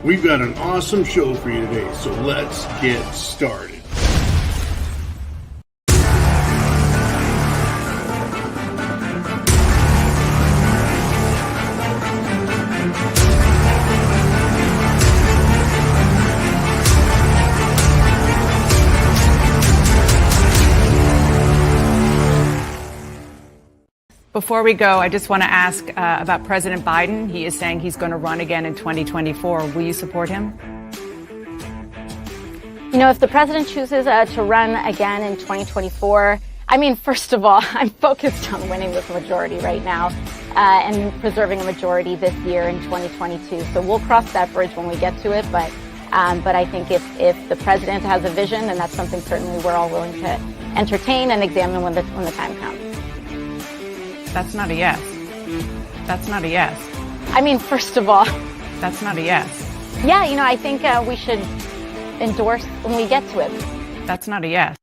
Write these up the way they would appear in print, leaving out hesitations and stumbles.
We've got an awesome show for you today, so let's get started. Before we go, I just want to ask about President Biden. He is saying he's going to run again in 2024. Will you support him? You know, if the president chooses to run again in 2024, I mean, first of all, I'm focused on winning this majority right now and preserving a majority this year in 2022. So we'll cross that bridge when we get to it. But I think if the president has a vision, then that's something certainly we're all willing to entertain and examine when the time comes. That's not a yes. That's not a yes. I mean, first of all, that's not a yes. Yeah, you know, I think we should endorse when we get to it. That's not a yes.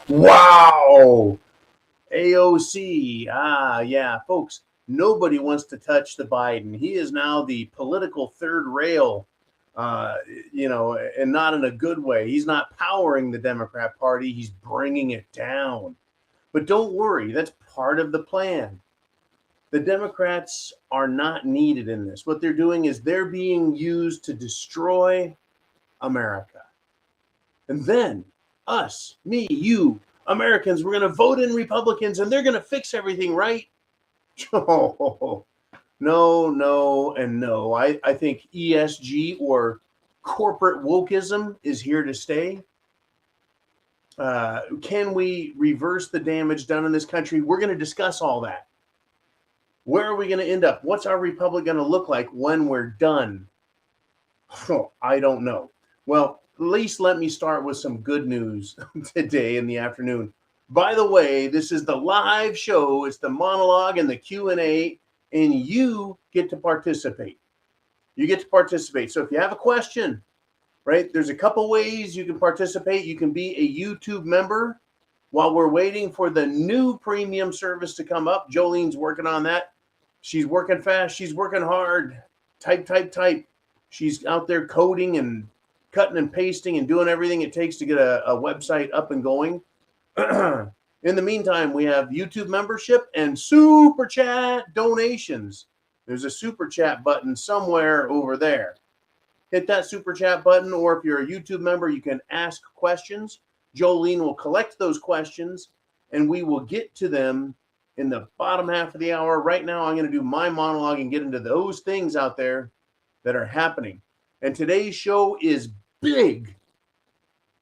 Wow. AOC. Yeah, folks, nobody wants to touch the Biden. He is now the political third rail. And not in a good way. He's not powering the Democrat Party. He's bringing it down. But don't worry, that's part of the plan. The Democrats are not needed in this. What they're doing is they're being used to destroy America. And then us, me, you, Americans, we're going to vote in Republicans and they're going to fix everything, right? Oh, no, and no. I think ESG or corporate wokeism is here to stay. Can we reverse the damage done in this country? We're going to discuss all that. Where are we going to end up? What's our republic going to look like when we're done? Oh, I don't know. Well, at least let me start with some good news today in the afternoon. By the way, this is the live show. It's the monologue and the Q&A. And you get to participate. You get to participate. So if you have a question, right, there's a couple ways you can participate. You can be a YouTube member while we're waiting for the new premium service to come up. Jolene's working on that. She's working fast. She's working hard. Type. She's out there coding and cutting and pasting and doing everything it takes to get a website up and going. In the meantime, we have YouTube membership and super chat donations. There's a super chat button somewhere over there. Hit that super chat button, or if you're a YouTube member, you can ask questions. Jolene will collect those questions, and we will get to them in the bottom half of the hour. Right now, I'm going to do my monologue and get into those things out there that are happening. And today's show is big.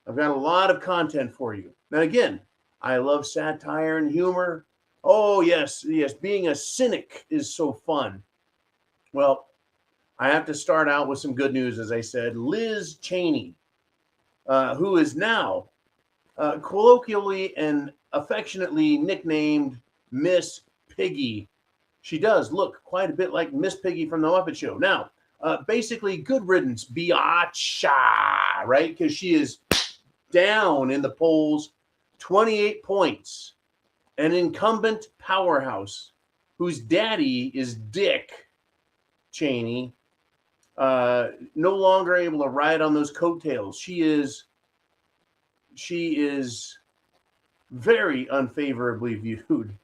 I've got a lot of content for you. Now, again, I love satire and humor. Oh, yes. Being a cynic is so fun. Well, I have to start out with some good news, as I said. Liz Cheney, who is now colloquially and affectionately nicknamed Miss Piggy. She does look quite a bit like Miss Piggy from The Muppet Show. Now, basically, good riddance, biatcha, right? Because she is down in the polls. 28 points, an incumbent powerhouse whose daddy is Dick Cheney, no longer able to ride on those coattails. She is very unfavorably viewed,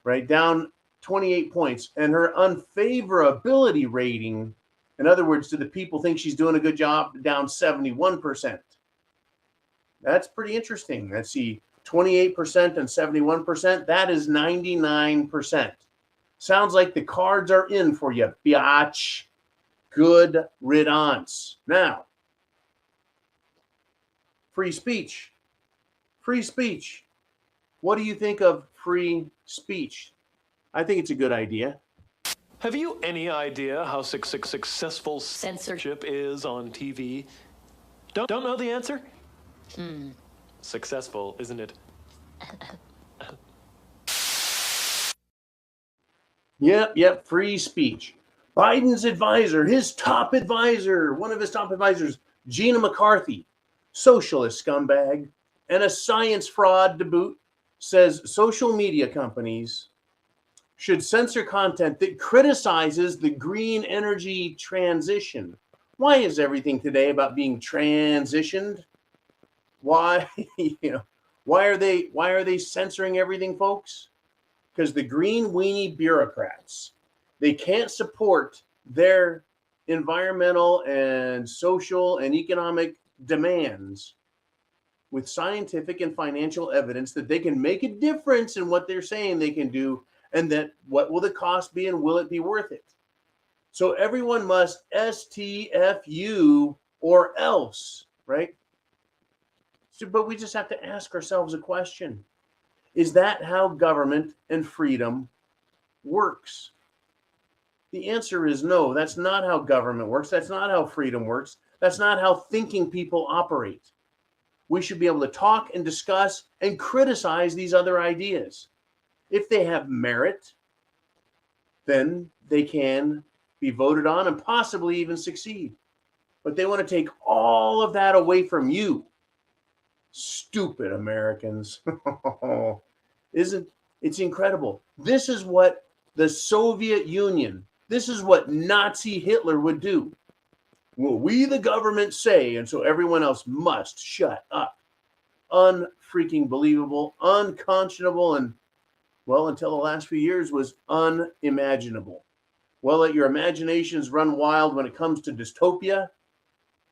right? Down 28 points. And her unfavorability rating, in other words, do the people think she's doing a good job, down 71%. That's pretty interesting. Let's see. 28% and 71%, that is 99%. Sounds like the cards are in for you, biatch. Good riddance. Now, free speech. Free speech. What do you think of free speech? I think it's a good idea. Have you any idea how successful censorship is on TV? Don't know the answer? Successful, isn't it? Yep, free speech. Biden's advisor, his top advisor, one of his top advisors, Gina McCarthy, socialist scumbag, and a science fraud to boot, says social media companies should censor content that criticizes the green energy transition. Why is everything today about being transitioned? Why, why are they censoring everything, folks? Because the green weenie bureaucrats, they can't support their environmental and social and economic demands with scientific and financial evidence that they can make a difference in what they're saying they can do, and that what will the cost be and will it be worth it? So everyone must STFU or else, right? So, but we just have to ask ourselves a question. Is that how government and freedom works? The answer is no. That's not how government works. That's not how freedom works. That's not how thinking people operate. We should be able to talk and discuss and criticize these other ideas. If they have merit, then they can be voted on and possibly even succeed. But they want to take all of that away from you. Stupid Americans. It's incredible. This is what the Soviet Union, this is what Nazi Hitler would do. Well, we the government say, and so everyone else must shut up. Unfreaking believable, unconscionable, and, well, until the last few years was unimaginable. Well, let your imaginations run wild when it comes to dystopia.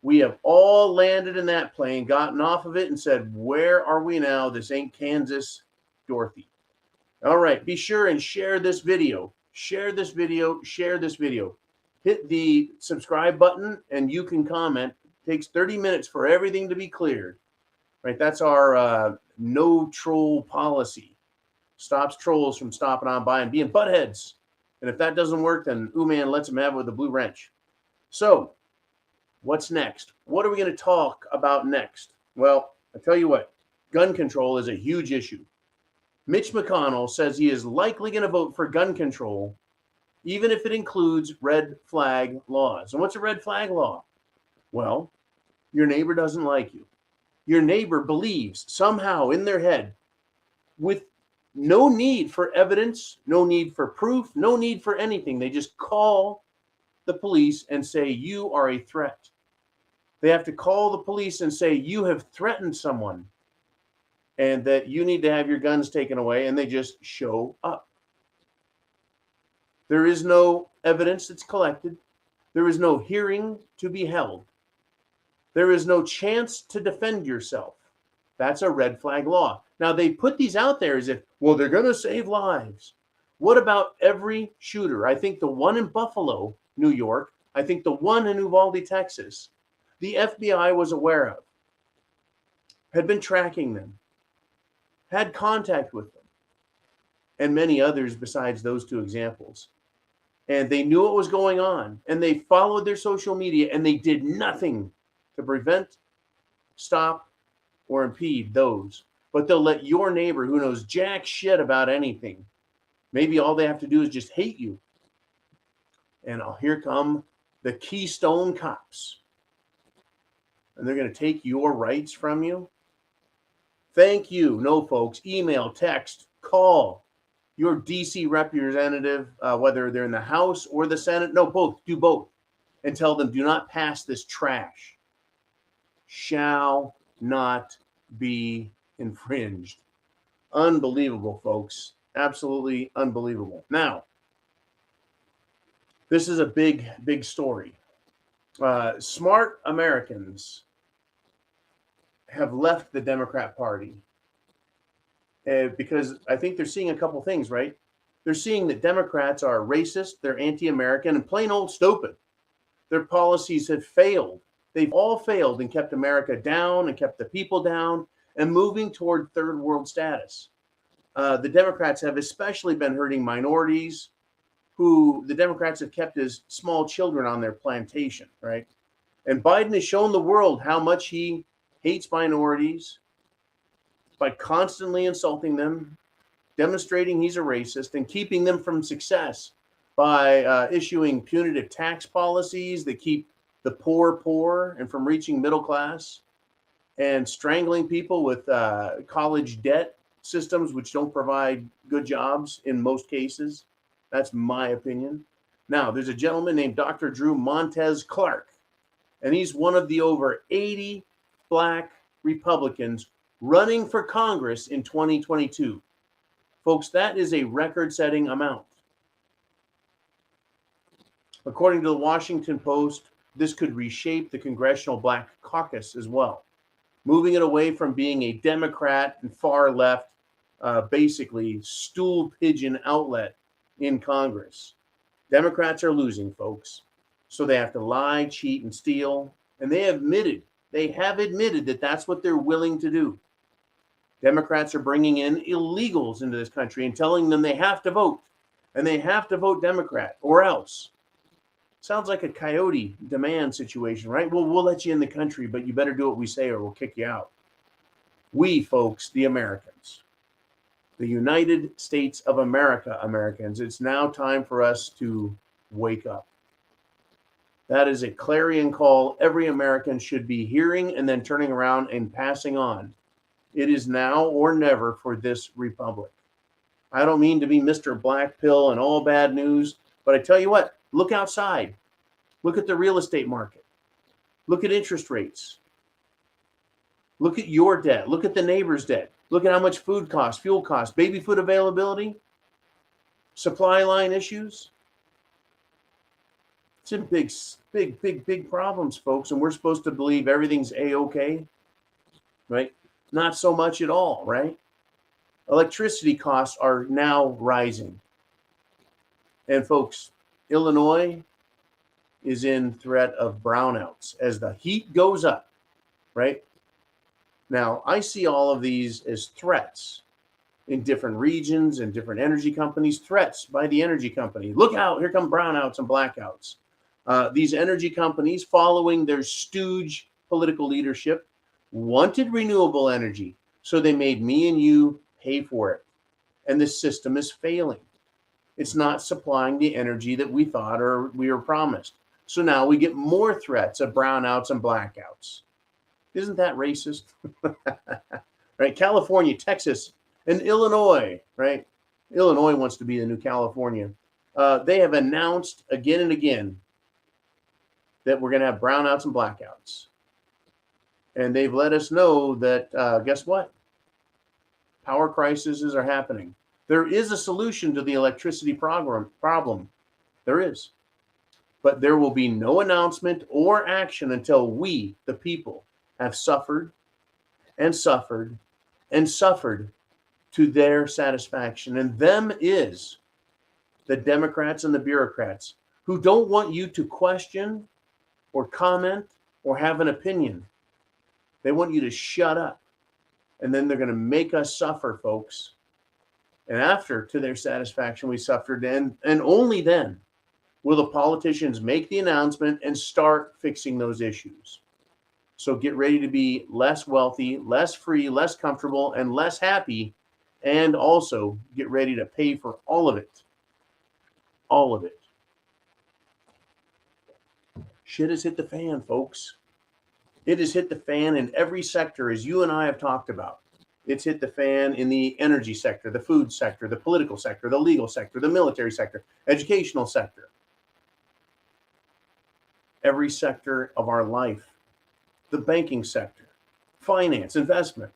We have all landed in that plane, gotten off of it, and said, where are we now? This ain't Kansas, Dorothy. All right, be sure and share this video. Share this video. Share this video. Hit the subscribe button, and you can comment. It takes 30 minutes for everything to be cleared. Right, that's our no troll policy. Stops trolls from stopping on by and being buttheads. And if that doesn't work, then man lets them have it with a blue wrench. So, what's next? What are we going to talk about next? Well, I tell you what, gun control is a huge issue. Mitch McConnell says he is likely going to vote for gun control, even if it includes red flag laws. And what's a red flag law? Well, your neighbor doesn't like you. Your neighbor believes somehow in their head, with no need for evidence, no need for proof, no need for anything. They just call the police and say, you are a threat. They have to call the police and say, you have threatened someone and that you need to have your guns taken away, and they just show up. There is no evidence that's collected. There is no hearing to be held. There is no chance to defend yourself. That's a red flag law. Now, they put these out there as if, well, they're going to save lives. What about every shooter? I think the one in Buffalo, New York, I think the one in Uvalde, Texas, the FBI was aware of, had been tracking them, had contact with them, and many others besides those two examples. And they knew what was going on, and they followed their social media, and they did nothing to prevent, stop, or impede those. But they'll let your neighbor, who knows jack shit about anything, maybe all they have to do is just hate you. And here come the Keystone Cops. And they're going to take your rights from you. Thank you. No, folks. Email, text, call your DC representative, whether they're in the House or the Senate. No, both. Do both. And tell them, do not pass this trash. Shall not be infringed. Unbelievable, folks. Absolutely unbelievable. Now, this is a big, big story. Smart Americans have left the Democrat Party because I think they're seeing a couple things, right? They're seeing that Democrats are racist, they're anti-American, and plain old stupid. Their policies have failed. They've all failed and kept America down and kept the people down and moving toward third world status. The Democrats have especially been hurting minorities, who the Democrats have kept as small children on their plantation, right? And Biden has shown the world how much he hates minorities by constantly insulting them, demonstrating he's a racist, and keeping them from success by issuing punitive tax policies that keep the poor and from reaching middle class. and strangling people with college debt systems, which don't provide good jobs in most cases. That's my opinion. Now, there's a gentleman named Dr. Drew Montez Clark, and he's one of the over 80 black Republicans running for Congress in 2022. Folks, that is a record-setting amount. According to the Washington Post, this could reshape the Congressional Black Caucus as well, moving it away from being a Democrat and far left, basically stool pigeon outlet in Congress. Democrats are losing, folks. So they have to lie, cheat, and steal. And they have admitted that that's what they're willing to do. Democrats are bringing in illegals into this country and telling them they have to vote. And they have to vote Democrat or else. Sounds like a coyote demand situation, right? Well, we'll let you in the country, but you better do what we say or we'll kick you out. We, folks, the Americans, the United States of America, Americans, it's now time for us to wake up. That is a clarion call every American should be hearing and then turning around and passing on. It is now or never for this republic. I don't mean to be Mr. Black Pill and all bad news, but I tell you what, look outside. Look at the real estate market. Look at interest rates. Look at your debt. Look at the neighbor's debt. Look at how much food costs, fuel costs, baby food availability, supply line issues. It's in big problems, folks, and we're supposed to believe everything's A-okay, right? Not so much at all, right? Electricity costs are now rising. And folks, Illinois is in threat of brownouts as the heat goes up, right? Now, I see all of these as threats in different regions and different energy companies, threats by the energy company. Look out, here come brownouts and blackouts. These energy companies, following their stooge political leadership, wanted renewable energy, so they made me and you pay for it. And the system is failing. It's not supplying the energy that we thought or we were promised. So now we get more threats of brownouts and blackouts. Isn't that racist? Right? California, Texas, and Illinois, right? Illinois wants to be the new California. They have announced again and again that we're going to have brownouts and blackouts. And they've let us know that, guess what? Power crises are happening. There is a solution to the electricity problem. There is. But there will be no announcement or action until we, the people, have suffered and suffered and suffered to their satisfaction. And them is the Democrats and the bureaucrats who don't want you to question or comment or have an opinion. They want you to shut up. And then they're going to make us suffer, folks. And after, to their satisfaction, we suffered. And only then will the politicians make the announcement and start fixing those issues. So get ready to be less wealthy, less free, less comfortable, and less happy. And also get ready to pay for all of it. All of it. Shit has hit the fan, folks. It has hit the fan in every sector, as you and I have talked about. It's hit the fan in the energy sector, the food sector, the political sector, the legal sector, the military sector, educational sector. Every sector of our life. The banking sector, finance, investment,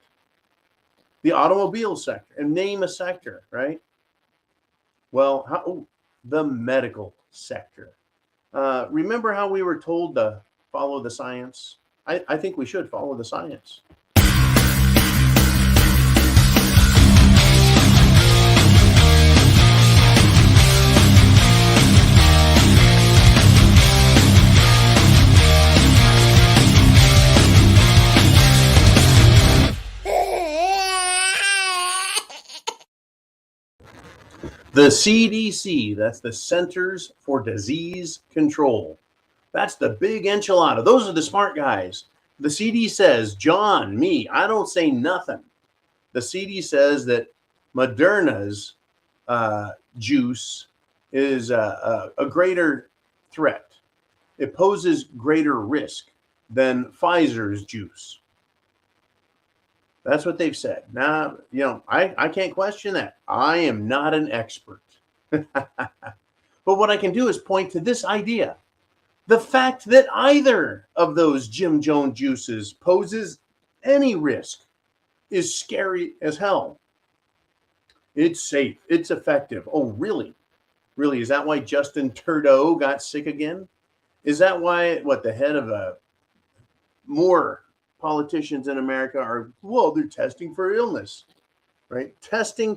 the automobile sector, and name a sector, right? Well, the medical sector. Remember how we were told to follow the science? I think we should follow the science. The CDC, that's the Centers for Disease Control. That's the big enchilada. Those are the smart guys. The CD says, John, me, I don't say nothing. The CD says that Moderna's juice is a greater threat. It poses greater risk than Pfizer's juice. That's what they've said. Now, I can't question that. I am not an expert. But what I can do is point to this idea. The fact that either of those Jim Jones juices poses any risk is scary as hell. It's safe. It's effective. Oh, really? Really? Is that why Justin Trudeau got sick again? Is that why, the head of more politicians in America are, they're testing for illness, right? Testing.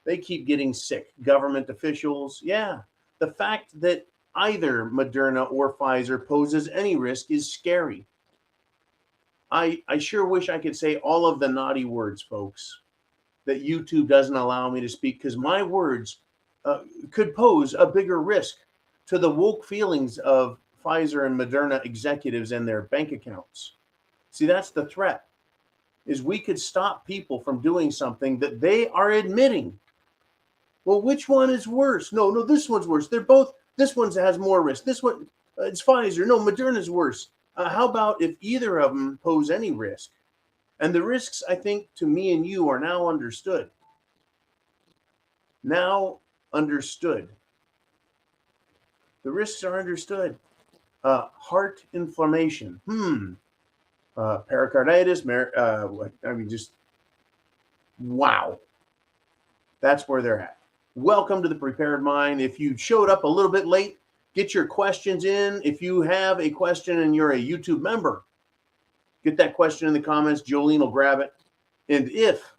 They keep getting sick. Government officials. Yeah. The fact that either Moderna or Pfizer poses any risk is scary. I sure wish I could say all of the naughty words, folks, that YouTube doesn't allow me to speak, because my words could pose a bigger risk to the woke feelings of Pfizer and Moderna executives and their bank accounts. See, that's the threat, is we could stop people from doing something that they are admitting. Well, which one is worse? No, this one's worse. They're both, this one has more risk. This one, it's Pfizer. No, Moderna's worse. How about if either of them pose any risk? And the risks, I think, to me and you are now understood. Now understood. The risks are understood. Heart inflammation. Pericarditis. Just wow. That's where they're at. Welcome to the Prepared Mind. If you showed up a little bit late, get your questions in. If you have a question and you're a YouTube member, get that question in the comments. Jolene will grab it. And if,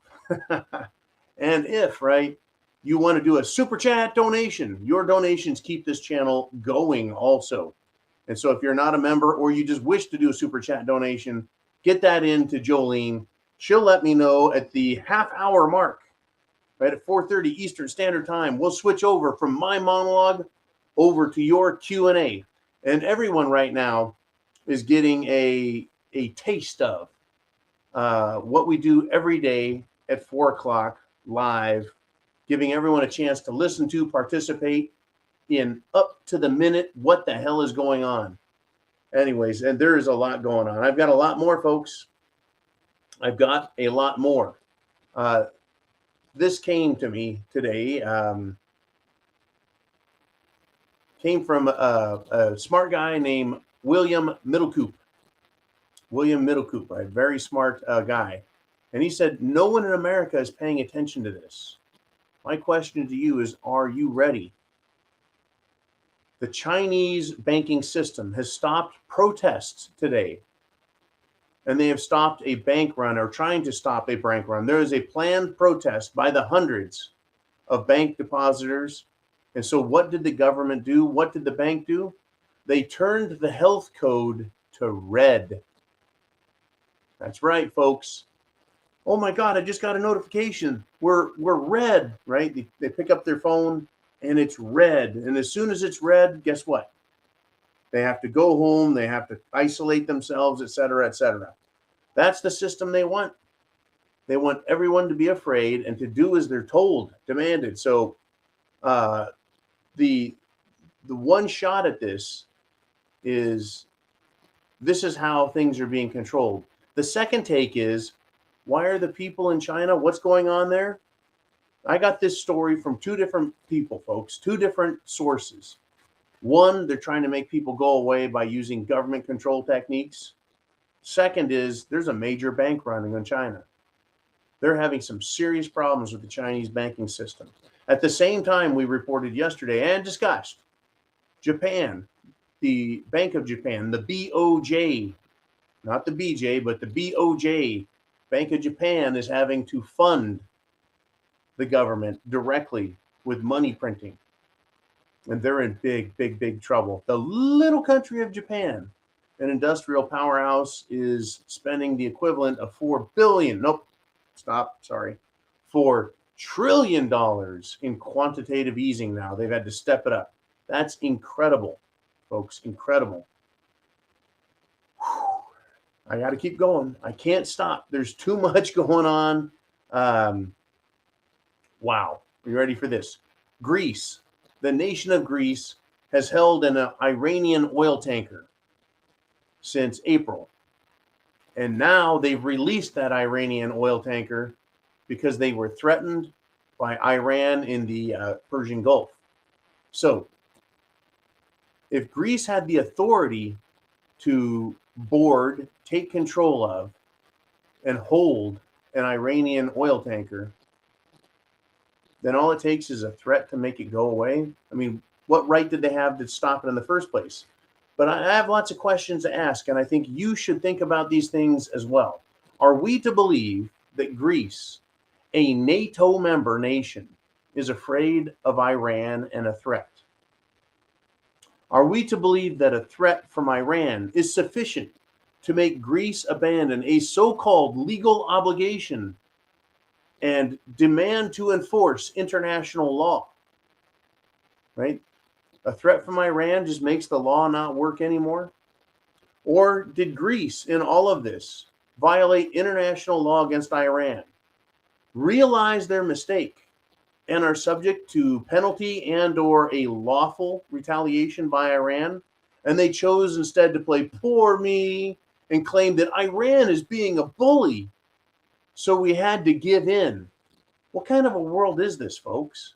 right, you want to do a super chat donation, your donations keep this channel going also. And so if you're not a member or you just wish to do a super chat donation, get that in to Jolene. She'll let me know at the half-hour mark, right at 4:30 Eastern Standard Time. We'll switch over from my monologue over to your Q&A. And everyone right now is getting a taste of what we do every day at 4 o'clock live, giving everyone a chance to listen to, participate in up to the minute what the hell is going on. Anyways, and there is a lot going on. I've got a lot more, folks. I've got a lot more. This came to me today. Came from a smart guy named William Middlecoop. William Middlecoop, a very smart guy. And he said, no one in America is paying attention to this. My question to you is, are you ready? The Chinese banking system has stopped protests today. And they have stopped a bank run, or trying to stop a bank run. There is a planned protest by the hundreds of bank depositors. And so what did the government do? What did the bank do? They turned the health code to red. That's right, folks. Oh my God, I just got a notification. We're red, right? They pick up their phone and it's red. And as soon as it's red, guess what? They have to go home. They have to isolate themselves, et cetera, et cetera. That's the system they want. They want everyone to be afraid and to do as they're told, demanded. So the one shot at this is how things are being controlled. The second take is, why are the people in China? What's going on there? I got this story from two different people, folks, two different sources. One, they're trying to make people go away by using government control techniques. Second is, there's a major bank running on China. They're having some serious problems with the Chinese banking system. At the same time, we reported yesterday and discussed Japan, the Bank of Japan, the BOJ, not the BJ, but the BOJ, Bank of Japan, is having to fund the government directly with money printing. And they're in big trouble. The little country of Japan, an industrial powerhouse, is spending the equivalent of $4 trillion in quantitative easing now. They've had to step it up. That's incredible, folks, incredible. Whew. I got to keep going. I can't stop. There's too much going on. Wow. Are you ready for this? Greece, the nation of Greece, has held an Iranian oil tanker since April. And now they've released that Iranian oil tanker because they were threatened by Iran in the Persian Gulf. So if Greece had the authority to board, take control of, and hold an Iranian oil tanker, then all it takes is a threat to make it go away. I mean, what right did they have to stop it in the first place? But I have lots of questions to ask, and I think you should think about these things as well. Are we to believe that Greece, a NATO member nation, is afraid of Iran and a threat? Are we to believe that a threat from Iran is sufficient to make Greece abandon a so-called legal obligation and demand to enforce international law? Right? A threat from Iran just makes the law not work anymore? Or did Greece, in all of this, violate international law against Iran, realize their mistake, and are subject to penalty and or a lawful retaliation by Iran? And they chose instead to play poor me and claim that Iran is being a bully, so we had to give in. What kind of a world is this, folks?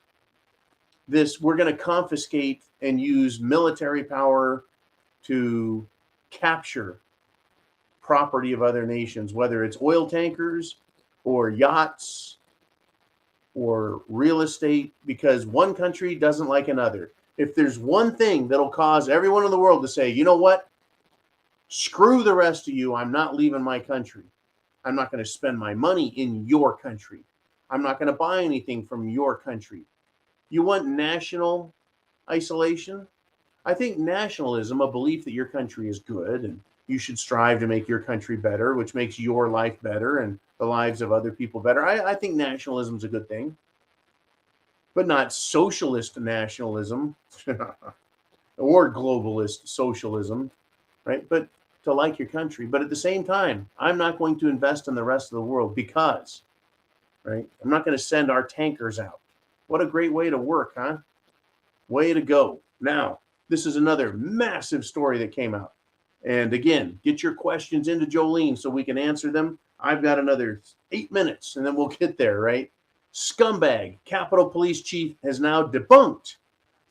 This, we're going to confiscate and use military power to capture property of other nations, whether it's oil tankers or yachts or real estate, because one country doesn't like another. If there's one thing that'll cause everyone in the world to say, you know what, screw the rest of you, I'm not leaving my country. I'm not going to spend my money in your country. I'm not going to buy anything from your country. You want national isolation? I think nationalism, a belief that your country is good and you should strive to make your country better, which makes your life better and the lives of other people better. I think nationalism is a good thing, but not socialist nationalism or globalist socialism, right? But to like your country. But at the same time, I'm not going to invest in the rest of the world because, right, I'm not going to send our tankers out. What a great way to work, huh? Way to go. Now, this is another massive story that came out. And again, get your questions into Jolene so we can answer them. I've got another 8 minutes and then we'll get there, right? Scumbag Capitol Police Chief has now debunked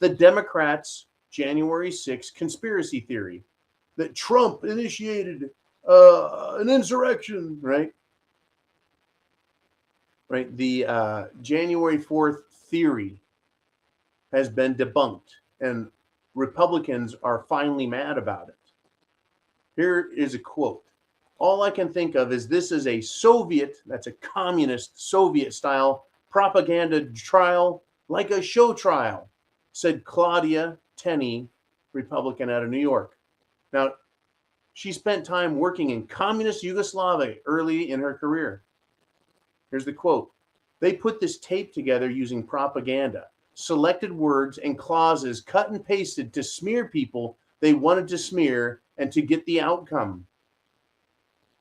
the Democrats' January 6th conspiracy theory that Trump initiated an insurrection, right? Right. The January 4th theory has been debunked, and Republicans are finally mad about it. Here is a quote. All I can think of is this is a Soviet, that's a communist Soviet style propaganda trial, like a show trial, said Claudia Tenney, Republican out of New York. Now, she spent time working in communist Yugoslavia early in her career. Here's the quote. They put this tape together using propaganda, selected words and clauses cut and pasted to smear people they wanted to smear and to get the outcome.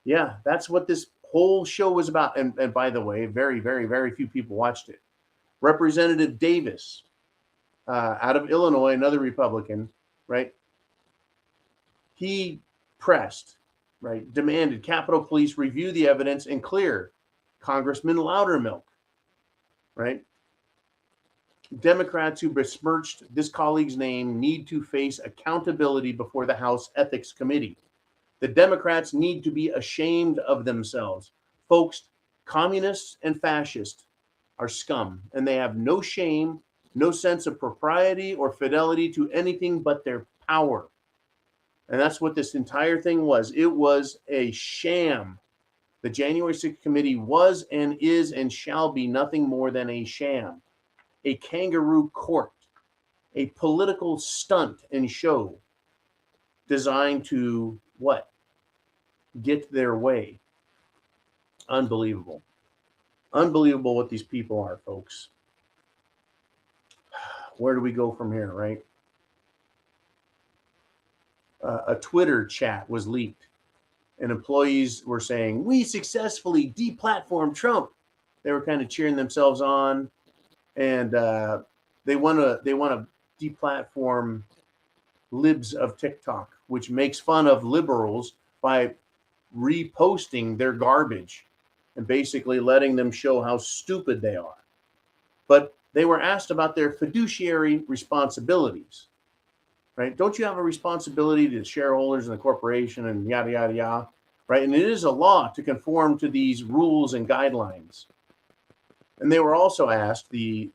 Yeah, that's what this whole show was about. And by the way, very, very, very few people watched it. Representative Davis out of Illinois, another Republican, right? He pressed, right, demanded Capitol Police review the evidence and clear Congressman Loudermilk, right? Democrats who besmirched this colleague's name need to face accountability before the House Ethics Committee. The Democrats need to be ashamed of themselves. Folks, communists and fascists are scum, and they have no shame, no sense of propriety or fidelity to anything but their power. And that's what this entire thing was. It was a sham. The January 6th committee was and is and shall be nothing more than a sham, a kangaroo court, a political stunt and show designed to what? Get their way. Unbelievable. Unbelievable what these people are, folks. Where do we go from here, right? A Twitter chat was leaked, and employees were saying, "We successfully deplatformed Trump." They were kind of cheering themselves on, and they want to deplatform libs of TikTok, which makes fun of liberals by reposting their garbage and basically letting them show how stupid they are. But they were asked about their fiduciary responsibilities, right? Don't you have a responsibility to shareholders and the corporation and yada, yada, yada, right? And it is a law to conform to these rules and guidelines. And they were also asked, the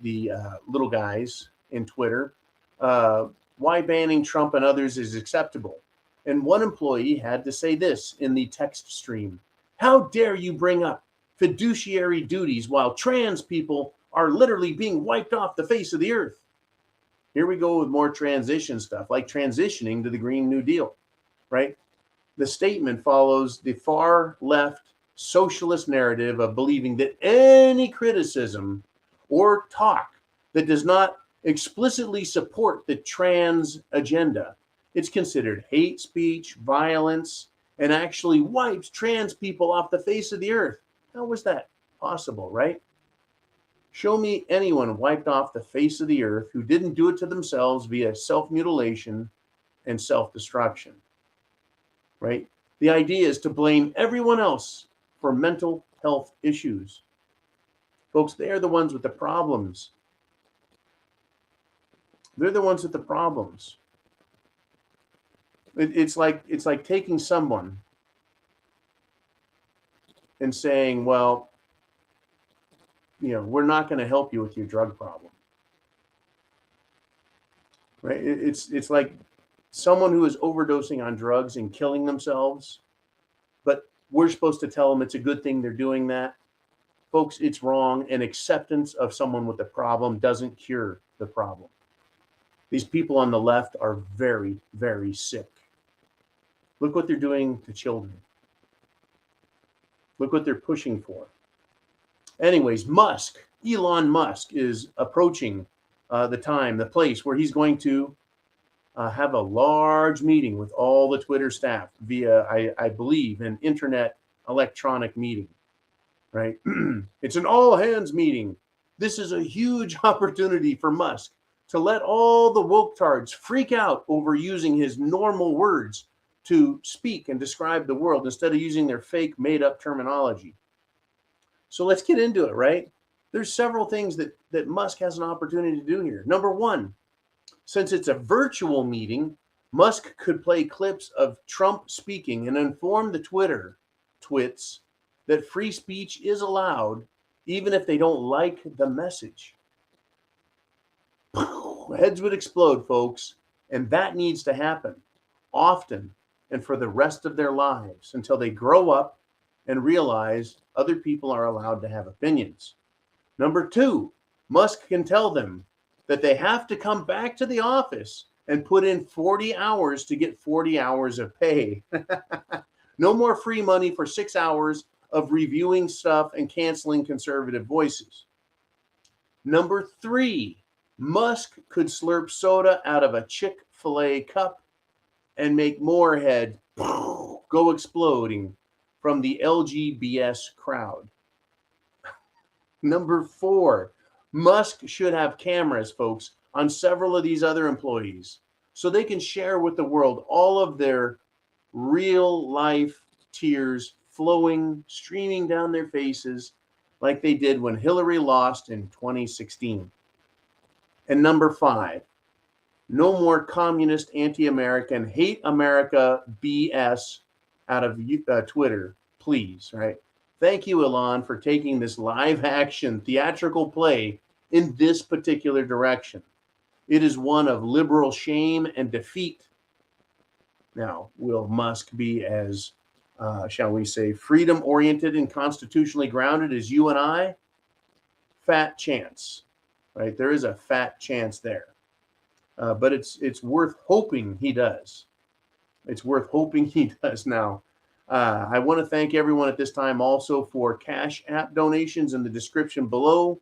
little guys in Twitter, why banning Trump and others is acceptable. And one employee had to say this in the text stream: how dare you bring up fiduciary duties while trans people are literally being wiped off the face of the earth? Here we go with more transition stuff, like transitioning to the Green New Deal, right? The statement follows the far left socialist narrative of believing that any criticism or talk that does not explicitly support the trans agenda, it's considered hate speech, violence, and actually wipes trans people off the face of the earth. How was that possible, right? Show me anyone wiped off the face of the earth who didn't do it to themselves via self-mutilation and self-destruction, right? The idea is to blame everyone else for mental health issues. Folks, they are the ones with the problems. They're the ones with the problems. It's like taking someone and saying, well, we're not going to help you with your drug problem, right? It's like someone who is overdosing on drugs and killing themselves, but we're supposed to tell them it's a good thing they're doing that. Folks, it's wrong, and acceptance of someone with a problem doesn't cure the problem. These people on the left are very, very sick. Look what they're doing to children. Look what they're pushing for. Anyways, Elon Musk is approaching the place where he's going to have a large meeting with all the Twitter staff via, I believe, an internet electronic meeting, right? It's an all hands meeting. This is a huge opportunity for Musk to let all the woke-tards freak out over using his normal words to speak and describe the world instead of using their fake made-up terminology. So let's get into it, right? There's several things that Musk has an opportunity to do here. Number one, since it's a virtual meeting, Musk could play clips of Trump speaking and inform the twits that free speech is allowed, even if they don't like the message. Heads would explode, folks, and that needs to happen often and for the rest of their lives until they grow up and realize other people are allowed to have opinions. Number two, Musk can tell them that they have to come back to the office and put in 40 hours to get 40 hours of pay. No more free money for 6 hours of reviewing stuff and canceling conservative voices. Number three, Musk could slurp soda out of a Chick-fil-A cup and make Moorhead go exploding from the LGBS crowd. Number four, Musk should have cameras, folks, on several of these other employees so they can share with the world all of their real life tears flowing, streaming down their faces like they did when Hillary lost in 2016. And number five, no more communist, anti-American, hate America BS out of Twitter, please, right? Thank you, Elon, for taking this live action theatrical play in this particular direction. It is one of liberal shame and defeat. Now, will Musk be as, shall we say, freedom-oriented and constitutionally grounded as you and I? Fat chance, right? There is a fat chance there. But it's worth hoping he does. It's worth hoping he does now. I want to thank everyone at this time also for Cash App donations in the description below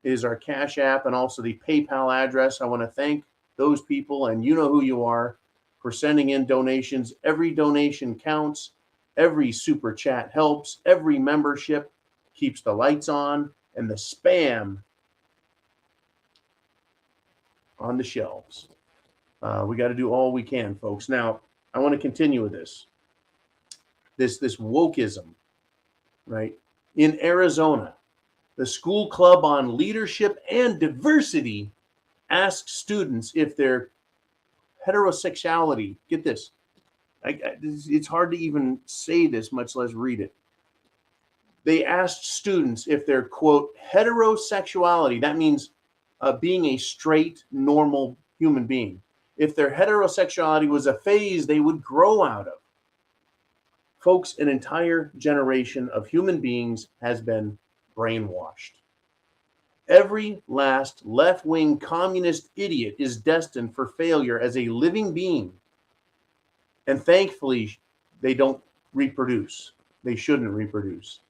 is our Cash App and also the PayPal address. I want to thank those people, and you know who you are, for sending in donations. Every donation counts. Every super chat helps. Every membership keeps the lights on and the spam on the shelves. We got to do all we can, folks. Now, I want to continue with this. this wokeism, right? In Arizona, the school club on leadership and diversity asked students if their heterosexuality, get this, it's hard to even say this, much less read it. They asked students if their, quote, heterosexuality, that means being a straight, normal human being, if their heterosexuality was a phase they would grow out of. Folks, an entire generation of human beings has been brainwashed. Every last left-wing communist idiot is destined for failure as a living being. And thankfully, they don't reproduce. They shouldn't reproduce.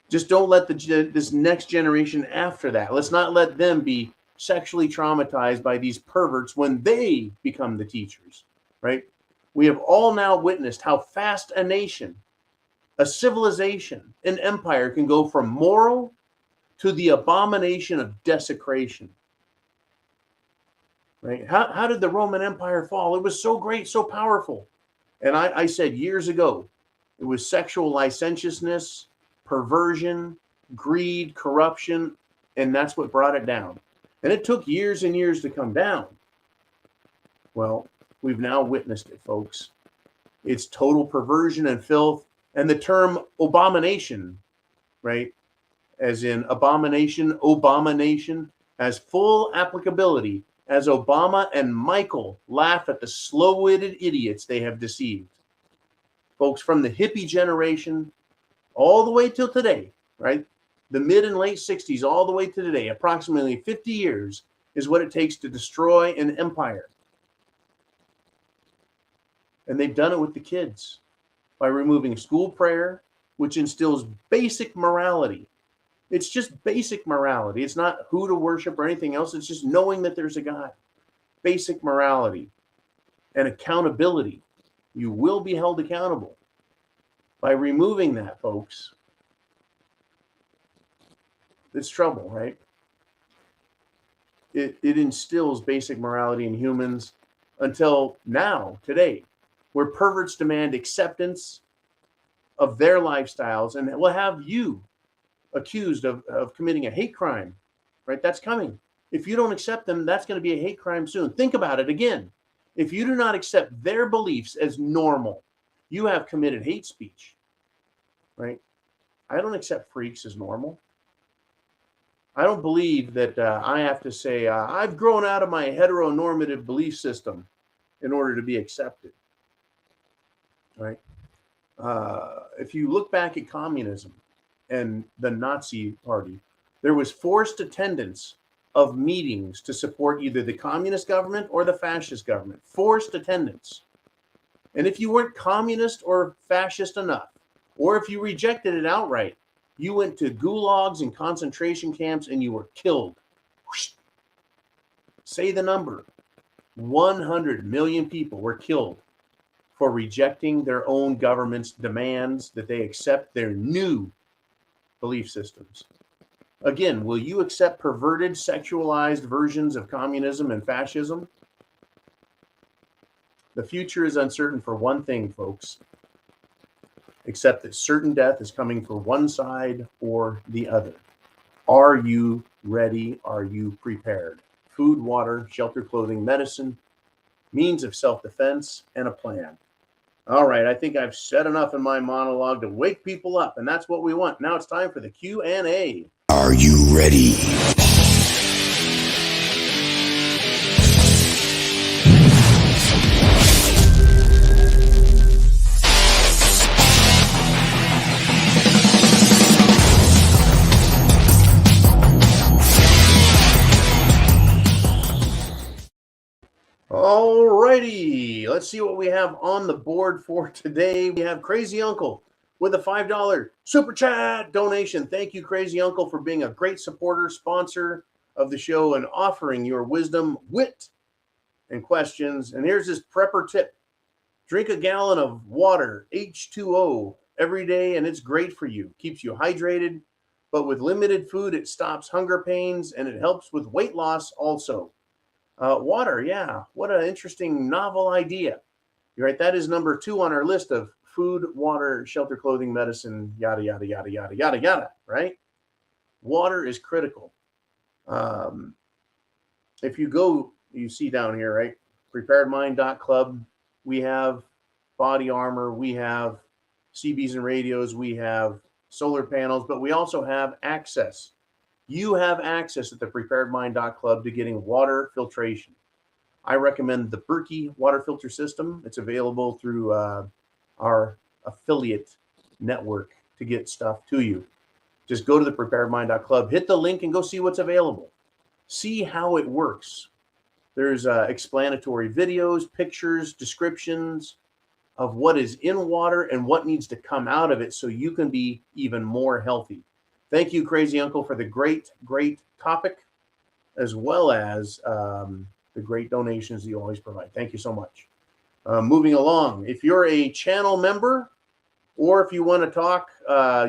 Just don't let this next generation after that, let's not let them be sexually traumatized by these perverts when they become the teachers, right? We have all now witnessed how fast a nation, a civilization, an empire can go from moral to the abomination of desecration, right? How did the Roman Empire fall? It was so great, so powerful. And I said years ago, it was sexual licentiousness, perversion, greed, corruption, and that's what brought it down. And it took years and years to come down. Well, we've now witnessed it, folks. It's total perversion and filth. And the term abomination, right, as in abomination, Obama-nation, has full applicability as Obama and Michael laugh at the slow-witted idiots they have deceived. Folks, from the hippie generation all the way till today, right? The mid and late 60s, all the way to today, approximately 50 years is what it takes to destroy an empire. And they've done it with the kids by removing school prayer, which instills basic morality. It's just basic morality. It's not who to worship or anything else. It's just knowing that there's a God. Basic morality and accountability. You will be held accountable. By removing that, folks, it's trouble, right? It instills basic morality in humans until now, today, where perverts demand acceptance of their lifestyles and will have you accused of committing a hate crime, right? That's coming. If you don't accept them, that's going to be a hate crime soon. Think about it again. If you do not accept their beliefs as normal, you have committed hate speech, right? I don't accept freaks as normal. I don't believe that I have to say, I've grown out of my heteronormative belief system in order to be accepted, right? If you look back at communism and the Nazi Party, there was forced attendance of meetings to support either the communist government or the fascist government. Forced attendance. And if you weren't communist or fascist enough, or if you rejected it outright, you went to gulags and concentration camps and you were killed. Whoosh. Say the number. 100 million people were killed for rejecting their own government's demands that they accept their new belief systems. Again, will you accept perverted, sexualized versions of communism and fascism? The future is uncertain for one thing, folks, except that certain death is coming for one side or the other. Are you ready? Are you prepared? Food, water, shelter, clothing, medicine, means of self-defense, and a plan. All right, I think I've said enough in my monologue to wake people up, and that's what we want. Now it's time for the Q&A. Are you ready? All righty, let's see what we have on the board for today. We have Crazy Uncle with a $5 super chat donation. Thank you, Crazy Uncle, for being a great supporter, sponsor of the show, and offering your wisdom, wit, and questions. And here's his prepper tip. Drink a gallon of water, H2O, every day, and it's great for you. Keeps you hydrated, but with limited food, it stops hunger pains, and it helps with weight loss also. Water, yeah, what an interesting novel idea. You're right, that is number 2 on our list of food, water, shelter, clothing, medicine, yada, yada, yada, yada, yada, yada, right? Water is critical. If you go, you see down here, right? Preparedmind.club. We have body armor. We have CBs and radios. We have solar panels, but we also have access. You have access at the preparedmind.club to getting water filtration. I recommend the Berkey water filter system. It's available through our affiliate network to get stuff to you. Just go to the preparedmind.club, hit the link, and go see what's available. See how it works. There's explanatory videos, pictures, descriptions of what is in water and what needs to come out of it so you can be even more healthy. Thank you, Crazy Uncle, for the great, great topic, as well as the great donations that you always provide. Thank you so much. Moving along, if you're a channel member or if you want to talk,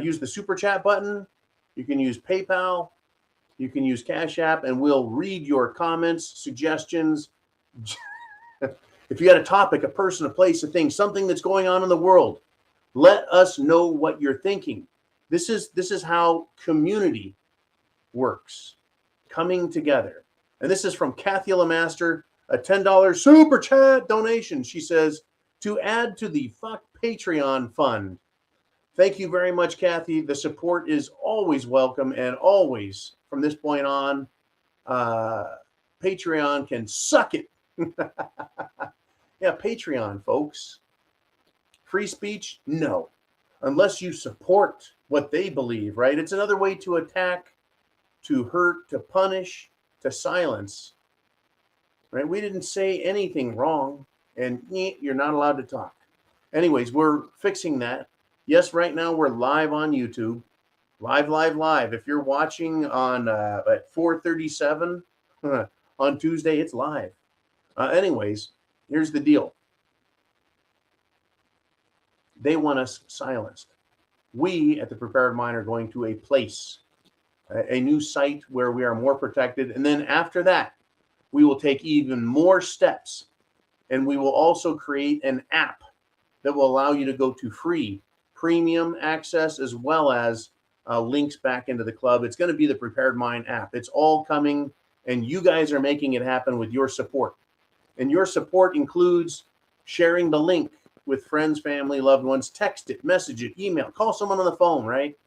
use the super chat button. You can use PayPal. You can use Cash App, and we'll read your comments, suggestions. If you got a topic, a person, a place, a thing, something that's going on in the world, let us know what you're thinking. This is how community works, coming together. And this is from Kathy Lamaster, a $10 super chat donation. She says, to add to the Fuck Patreon fund. Thank you very much, Kathy. The support is always welcome, and always, from this point on, Patreon can suck it. Yeah, Patreon, folks. Free speech? No. Unless you support what they believe, right? It's another way to attack, to hurt, to punish, to silence. Right? We didn't say anything wrong, and you're not allowed to talk. Anyways, we're fixing that. Yes, right now we're live on YouTube. Live. If you're watching on at 4:37 on Tuesday, it's live. Anyways, here's the deal. They want us silenced. We at the Prepared Mind are going to a place, a new site where we are more protected. And then after that, we will take even more steps. And we will also create an app that will allow you to go to free premium access, as well as links back into the club. It's going to be the Prepared Mind app. It's all coming, and you guys are making it happen with your support. And your support includes sharing the link with friends, family, loved ones. Text it, message it, email, call someone on the phone, right?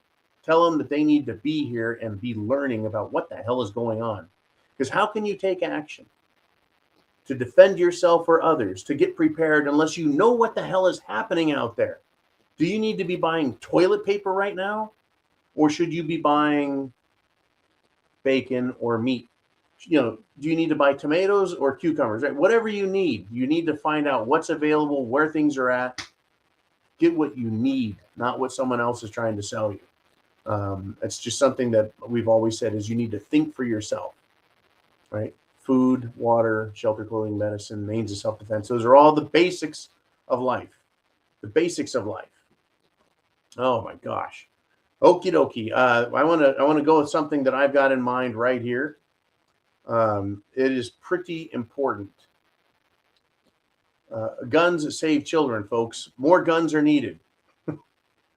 Tell them that they need to be here and be learning about what the hell is going on. Because how can you take action to defend yourself or others, to get prepared, unless you know what the hell is happening out there? Do you need to be buying toilet paper right now? Or should you be buying bacon or meat? You know, do you need to buy tomatoes or cucumbers? Right? Whatever you need to find out what's available, where things are at. Get what you need, not what someone else is trying to sell you. It's just something that we've always said is you need to think for yourself, right? Food, water, shelter, clothing, medicine, means of self-defense. Those are all the basics of life. The basics of life. Oh my gosh. Okie dokie. I want to go with something that I've got in mind right here. It is pretty important. Guns save children, folks. More guns are needed.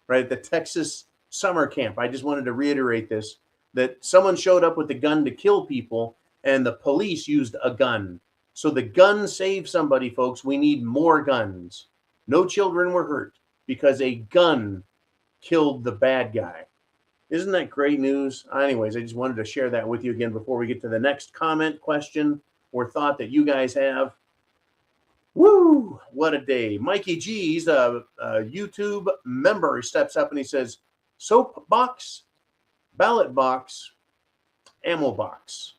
Right? The Texas summer camp. I just wanted to reiterate this, that someone showed up with a gun to kill people, and the police used a gun. So the gun saved somebody, folks. We need more guns. No children were hurt because a gun killed the bad guy. Isn't that great news? Anyways, I just wanted to share that with you again before we get to the next comment, question, or thought that you guys have. Woo! What a day. Mikey G, he's a YouTube member. He steps up and he says, soap box, ballot box, ammo box.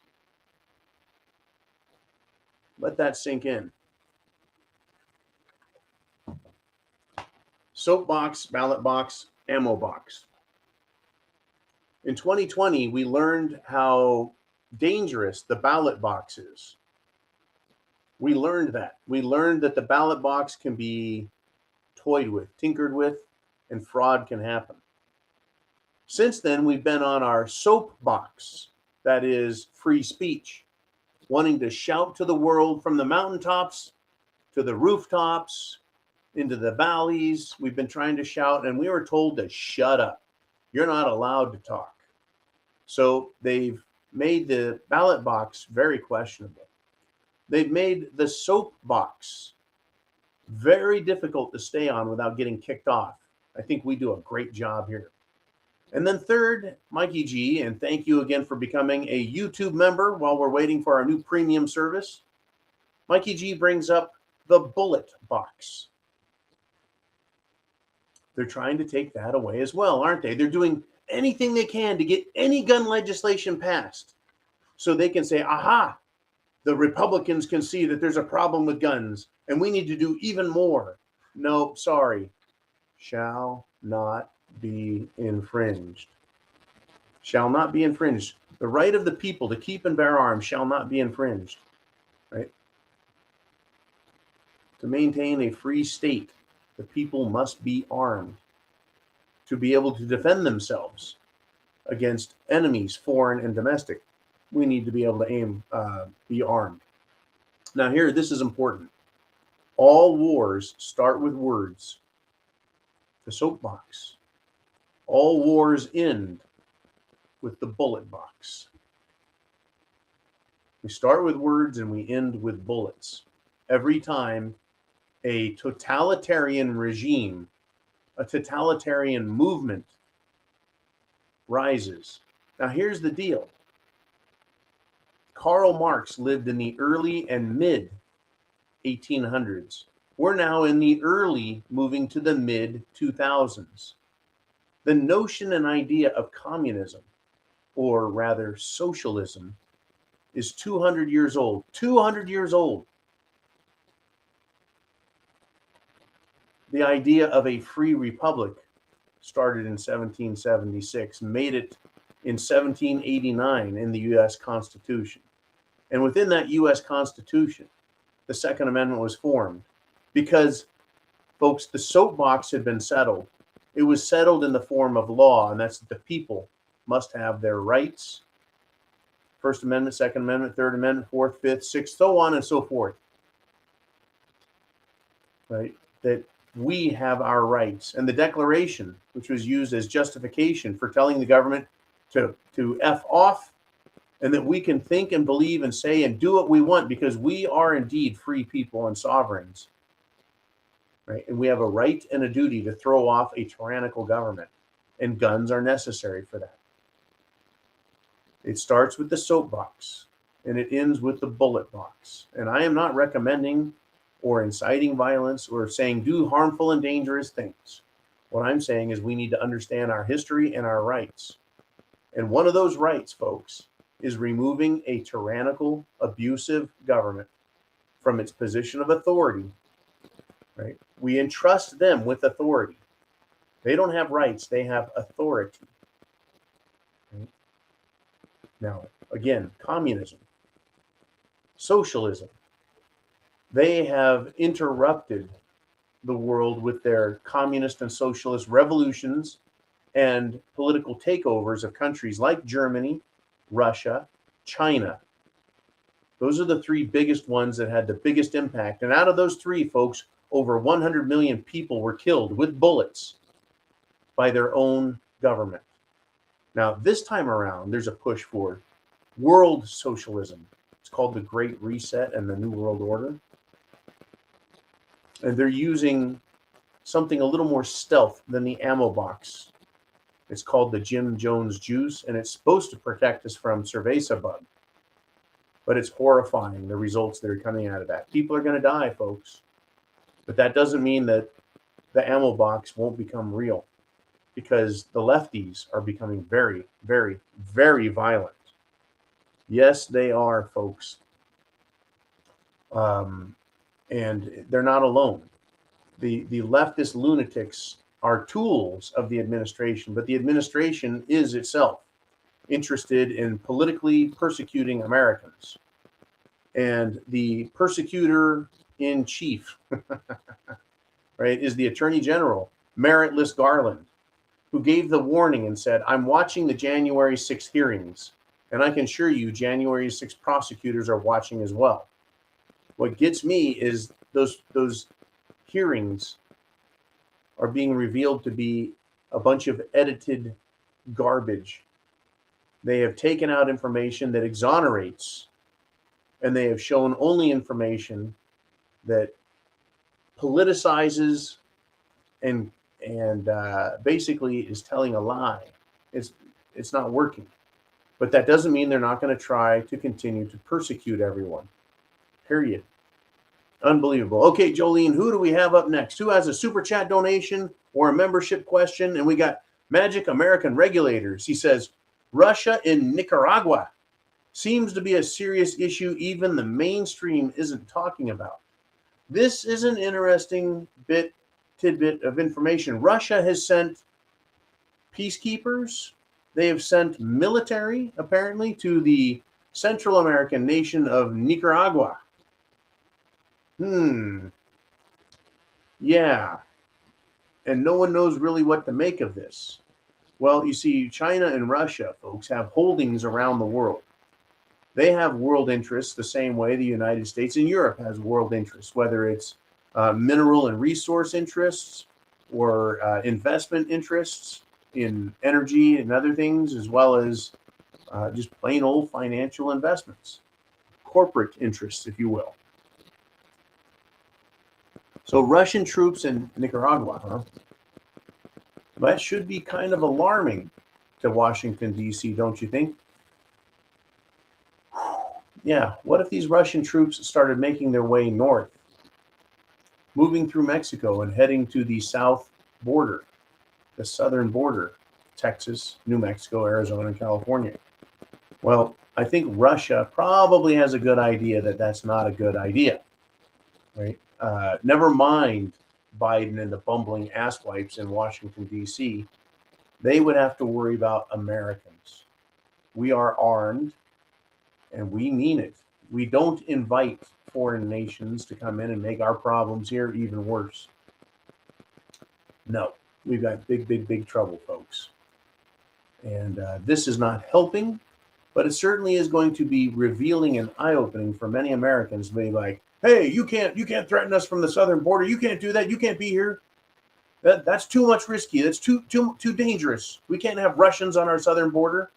Let that sink in. Soap box, ballot box, ammo box. In 2020, we learned how dangerous the ballot box is. We learned that. We learned that the ballot box can be toyed with, tinkered with, and fraud can happen. Since then, we've been on our soapbox, that is free speech, wanting to shout to the world from the mountaintops to the rooftops, into the valleys. We've been trying to shout, and we were told to shut up. You're not allowed to talk. So they've made the ballot box very questionable. They've made the soap box very difficult to stay on without getting kicked off. I think we do a great job here. And then third, Mikey G, and thank you again for becoming a YouTube member while we're waiting for our new premium service. Mikey G brings up the bullet box. They're trying to take that away as well, aren't they? They're doing anything they can to get any gun legislation passed so they can say, aha, the Republicans can see that there's a problem with guns and we need to do even more. No, sorry. Shall not be infringed. Shall not be infringed. The right of the people to keep and bear arms shall not be infringed. Right? To maintain a free state, the people must be armed to be able to defend themselves against enemies, foreign and domestic. We need to be able to be armed. Now here, this is important. All wars start with words. The soapbox. All wars end with the bullet box. We start with words and we end with bullets. Every time a totalitarian regime, a totalitarian movement rises. Now here's the deal. Karl Marx lived in the early and mid 1800s. We're now in the early, moving to the mid 2000s. The notion and idea of communism, or rather socialism, is 200 years old. 200 years old. The idea of a free republic started in 1776, made it in 1789 in the U.S. Constitution. And within that U.S. Constitution, the Second Amendment was formed because, folks, the soapbox had been settled. It was settled in the form of law, and that's that the people must have their rights. First Amendment, Second Amendment, Third Amendment, Fourth, Fifth, Sixth, so on and so forth. Right? That we have our rights. And the Declaration, which was used as justification for telling the government to F off, and that we can think and believe and say and do what we want because we are indeed free people and sovereigns. Right? And we have a right and a duty to throw off a tyrannical government. And guns are necessary for that. It starts with the soapbox and it ends with the bullet box. And I am not recommending or inciting violence or saying do harmful and dangerous things. What I'm saying is we need to understand our history and our rights. And one of those rights, folks, is removing a tyrannical, abusive government from its position of authority. Right? We entrust them with authority. They don't have rights, they have authority. Right? Now, again, communism, socialism, they have interrupted the world with their communist and socialist revolutions and political takeovers of countries like Germany, Russia, China. Those are the three biggest ones that had the biggest impact. And out of those three, folks, over 100 million people were killed with bullets by their own government. Now, this time around, there's a push for world socialism. It's called the Great Reset and the New World Order. And they're using something a little more stealth than the ammo box. It's called the Jim Jones juice, and it's supposed to protect us from cerveza bug. But it's horrifying, the results that are coming out of that. People are going to die, folks. But that doesn't mean that the ammo box won't become real, because the lefties are becoming very, very, very violent. Yes, they are, folks. And they're not alone. The leftist lunatics are tools of the administration, but the administration is itself interested in politically persecuting Americans. And the persecutor in chief, right, is the Attorney General, Meritless Garland, who gave the warning and said, I'm watching the January 6th hearings, and I can assure you January 6th prosecutors are watching as well. What gets me is those hearings are being revealed to be a bunch of edited garbage. They have taken out information that exonerates, and they have shown only information that politicizes and basically is telling a lie. It's not working. But that doesn't mean they're not going to try to continue to persecute everyone. Period. Unbelievable. Okay, Jolene, who do we have up next? Who has a super chat donation or a membership question? And we got Magic American Regulators. He says, Russia in Nicaragua seems to be a serious issue even the mainstream isn't talking about. This is an interesting tidbit of information. Russia has sent peacekeepers. They have sent military, apparently, to the Central American nation of Nicaragua. Yeah. And no one knows really what to make of this. Well, you see, China and Russia, folks, have holdings around the world. They have world interests the same way the United States and Europe has world interests, whether it's mineral and resource interests or investment interests in energy and other things, as well as just plain old financial investments, corporate interests, if you will. So Russian troops in Nicaragua, huh? That should be kind of alarming to Washington, D.C., don't you think? Yeah, what if these Russian troops started making their way north, moving through Mexico and heading to the south border, the southern border, Texas, New Mexico, Arizona, and California? Well, I think Russia probably has a good idea that that's not a good idea, right? Never mind Biden and the bumbling asswipes in Washington, D.C. They would have to worry about Americans. We are armed, and we mean it. We don't invite foreign nations to come in and make our problems here even worse. No, we've got big trouble, folks. And this is not helping, but it certainly is going to be revealing and eye-opening for many Americans to be like, hey, you can't threaten us from the southern border. You can't do that. You can't be here. That's too much risky. That's too dangerous. We can't have Russians on our southern border.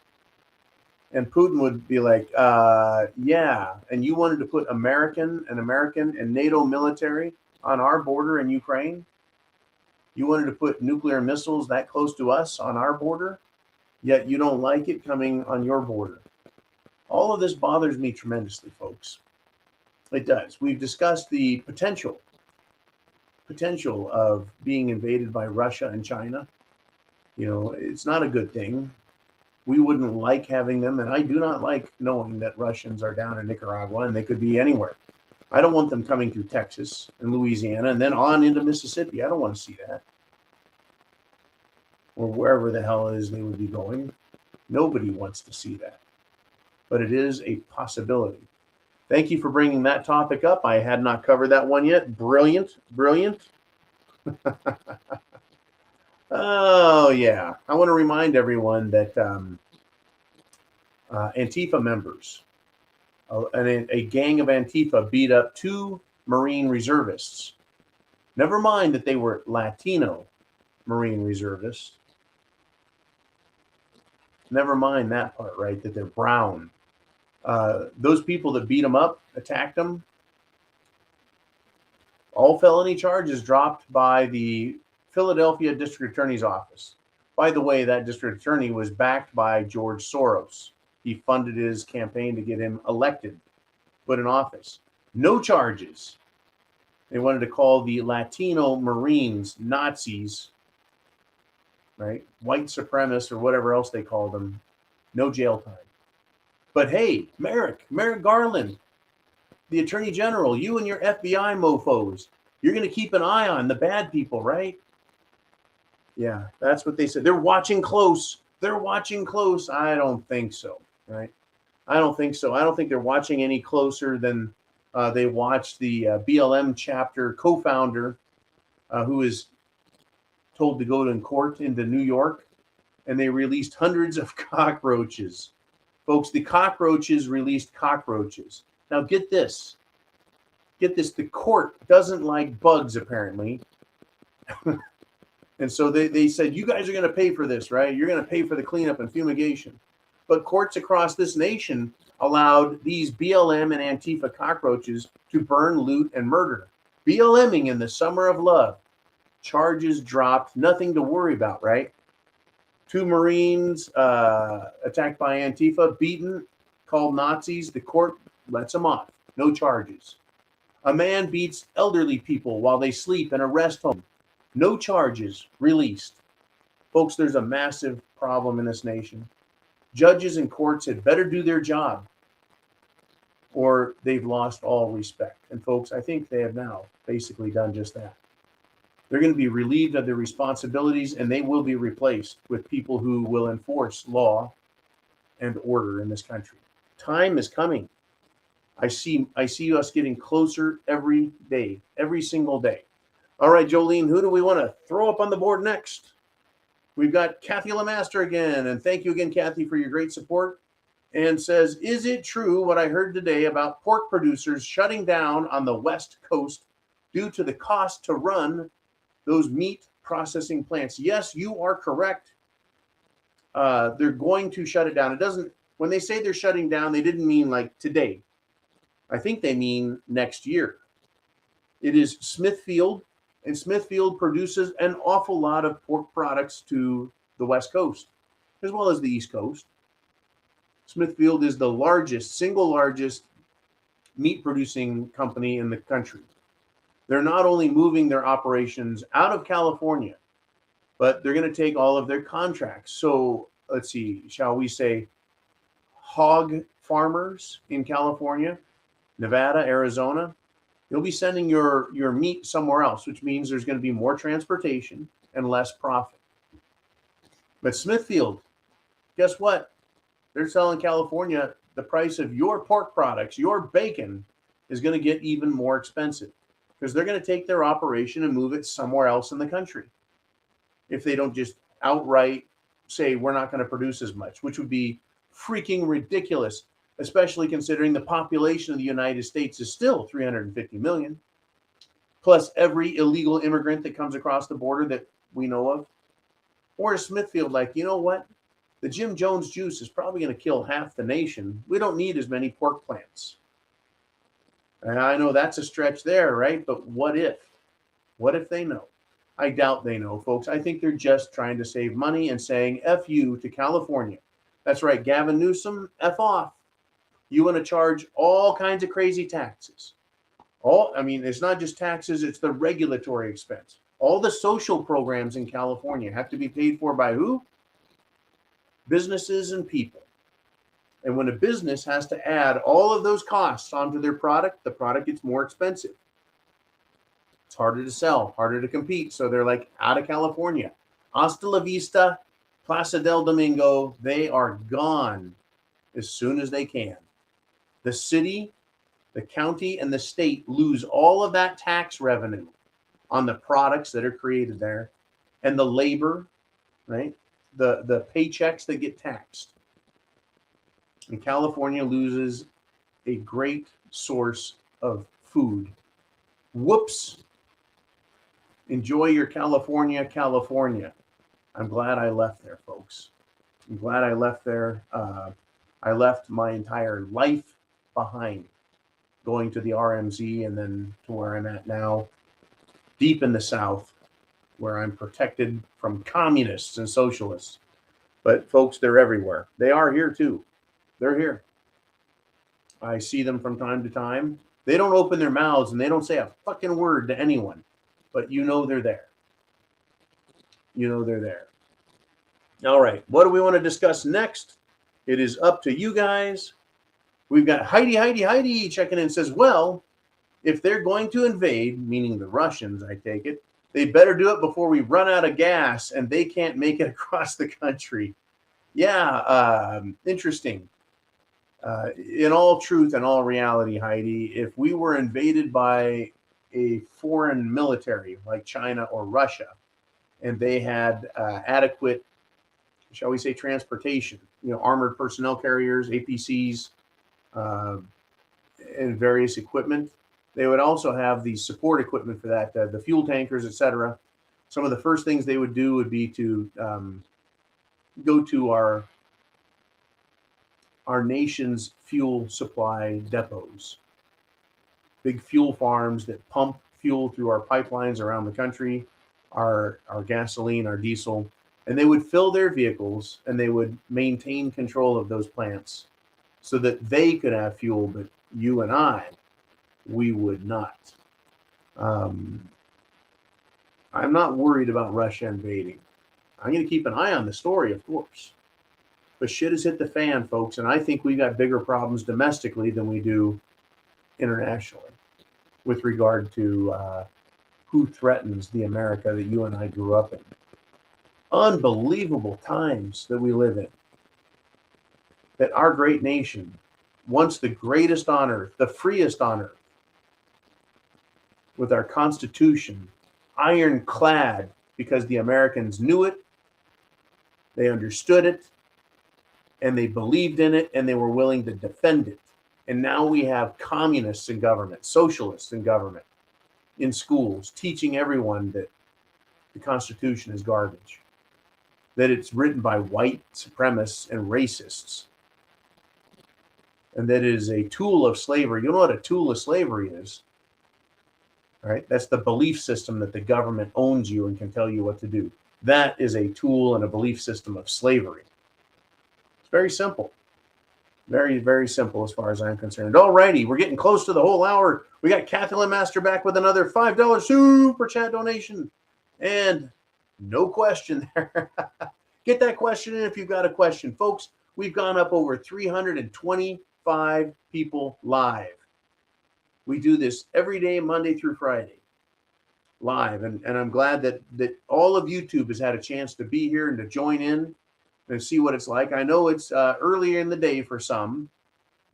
And Putin would be like, yeah. And you wanted to put American and NATO military on our border in Ukraine? You wanted to put nuclear missiles that close to us on our border? Yet you don't like it coming on your border. All of this bothers me tremendously, folks. It does. We've discussed the potential of being invaded by Russia and China. You know, it's not a good thing. We wouldn't like having them, and I do not like knowing that Russians are down in Nicaragua, and they could be anywhere. I don't want them coming through Texas and Louisiana and then on into Mississippi. I don't want to see that. Or wherever the hell it is they would be going. Nobody wants to see that. But it is a possibility. Thank you for bringing that topic up. I had not covered that one yet. Brilliant. Oh, yeah. I want to remind everyone that Antifa members, a gang of Antifa beat up 2 Marine reservists. Never mind that they were Latino Marine reservists. Never mind that part, right? That they're brown. Those people that beat them up, attacked them, all felony charges dropped by the Philadelphia District Attorney's Office. By the way, that district attorney was backed by George Soros. He funded his campaign to get him elected, put in office. No charges. They wanted to call the Latino Marines Nazis, right? White supremacists or whatever else they called them. No jail time. But hey, Merrick Garland, the Attorney General, you and your FBI mofos, you're going to keep an eye on the bad people, right? Yeah, that's what they said. They're watching close. I don't think so, right? I don't think so. I don't think they're watching any closer than they watched the BLM chapter co-founder who is told to go to court into New York, and they released hundreds of cockroaches. Folks, the cockroaches released cockroaches. Now get this. The court doesn't like bugs, apparently. And so they said, you guys are going to pay for this, right? You're going to pay for the cleanup and fumigation. But courts across this nation allowed these BLM and Antifa cockroaches to burn, loot, and murder. BLMing in the summer of love. Charges dropped, nothing to worry about, right? 2 Marines attacked by Antifa, beaten, called Nazis. The court lets them off, no charges. A man beats elderly people while they sleep in a rest home. No charges, released. Folks, there's a massive problem in this nation. Judges and courts had better do their job, or they've lost all respect. And folks, I think they have now basically done just that. They're going to be relieved of their responsibilities, and they will be replaced with people who will enforce law and order in this country. Time is coming. I see us getting closer every day, every single day. All right, Jolene, who do we want to throw up on the board next? We've got Kathy Lemaster again, and thank you again, Kathy, for your great support. And says, is it true what I heard today about pork producers shutting down on the West Coast due to the cost to run those meat processing plants? Yes, you are correct. They're going to shut it down. It doesn't, when they say they're shutting down, they didn't mean like today. I think they mean next year. It is Smithfield, and Smithfield produces an awful lot of pork products to the West Coast, as well as the East Coast. Smithfield is the largest, single largest meat producing company in the country. They're not only moving their operations out of California, but they're going to take all of their contracts. So let's see, shall we say hog farmers in California, Nevada, Arizona, you'll be sending your meat somewhere else, which means there's going to be more transportation and less profit. But Smithfield, guess what? They're selling California, the price of your pork products, your bacon is going to get even more expensive because they're going to take their operation and move it somewhere else in the country. If they don't just outright say, we're not going to produce as much, which would be freaking ridiculous, especially considering the population of the United States is still 350 million, plus every illegal immigrant that comes across the border that we know of. Or is Smithfield like, you know what? The Jim Jones juice is probably going to kill half the nation. We don't need as many pork plants. And I know that's a stretch there, right? But what if? What if they know? I doubt they know, folks. I think they're just trying to save money and saying F you to California. That's right, Gavin Newsom, F off. You want to charge all kinds of crazy taxes. It's not just taxes, it's the regulatory expense. All the social programs in California have to be paid for by who? Businesses and people. And when a business has to add all of those costs onto their product, the product gets more expensive. It's harder to sell, harder to compete. So they're like, out of California. Hasta la vista, Plaza del Domingo, they are gone as soon as they can. The city, the county, and the state lose all of that tax revenue on the products that are created there and the labor, right? The paychecks that get taxed. And California loses a great source of food. Whoops. Enjoy your California, California. I'm glad I left there, folks. I'm glad I left there. I left my entire life behind, going to the RMZ and then to where I'm at now, deep in the South, where I'm protected from communists and socialists. But folks, they're everywhere. They are here too. They're here. I see them from time to time. They don't open their mouths and they don't say a fucking word to anyone, but you know they're there. You know they're there. All right, what do we want to discuss next? It is up to you guys. We've got Heidi checking in, says, well, if they're going to invade, meaning the Russians, I take it, they better do it before we run out of gas and they can't make it across the country. Yeah, interesting. In all truth and all reality, Heidi, if we were invaded by a foreign military like China or Russia, and they had adequate, shall we say, transportation, armored personnel carriers, APCs, and various equipment, they would also have the support equipment for that, the fuel tankers, etc. some of the first things they would do would be to go to our nation's fuel supply depots, big fuel farms that pump fuel through our pipelines around the country, our gasoline, our diesel, and they would fill their vehicles and they would maintain control of those plants so that they could have fuel, but you and I, we would not. I'm not worried about Russia invading. I'm going to keep an eye on the story, of course. But shit has hit the fan, folks, and I think we got bigger problems domestically than we do internationally with regard to who threatens the America that you and I grew up in. Unbelievable times that we live in. That our great nation, once the greatest on earth, the freest on earth, with our Constitution, ironclad, because the Americans knew it, they understood it, and they believed in it, and they were willing to defend it. And now we have communists in government, socialists in government, in schools, teaching everyone that the Constitution is garbage, that it's written by white supremacists and racists, and that it is a tool of slavery. You know what a tool of slavery is? All right, that's the belief system that the government owns you and can tell you what to do. That is a tool and a belief system of slavery. It's very simple. Very, very simple as far as I'm concerned. All righty, we're getting close to the whole hour. We got Kathleen Master back with another $5 super chat donation. And no question there. Get that question in if you've got a question. Folks, we've gone up over 325 people live. We do this every day, Monday through Friday, live. And I'm glad that all of YouTube has had a chance to be here and to join in and see what it's like. I know it's earlier in the day for some.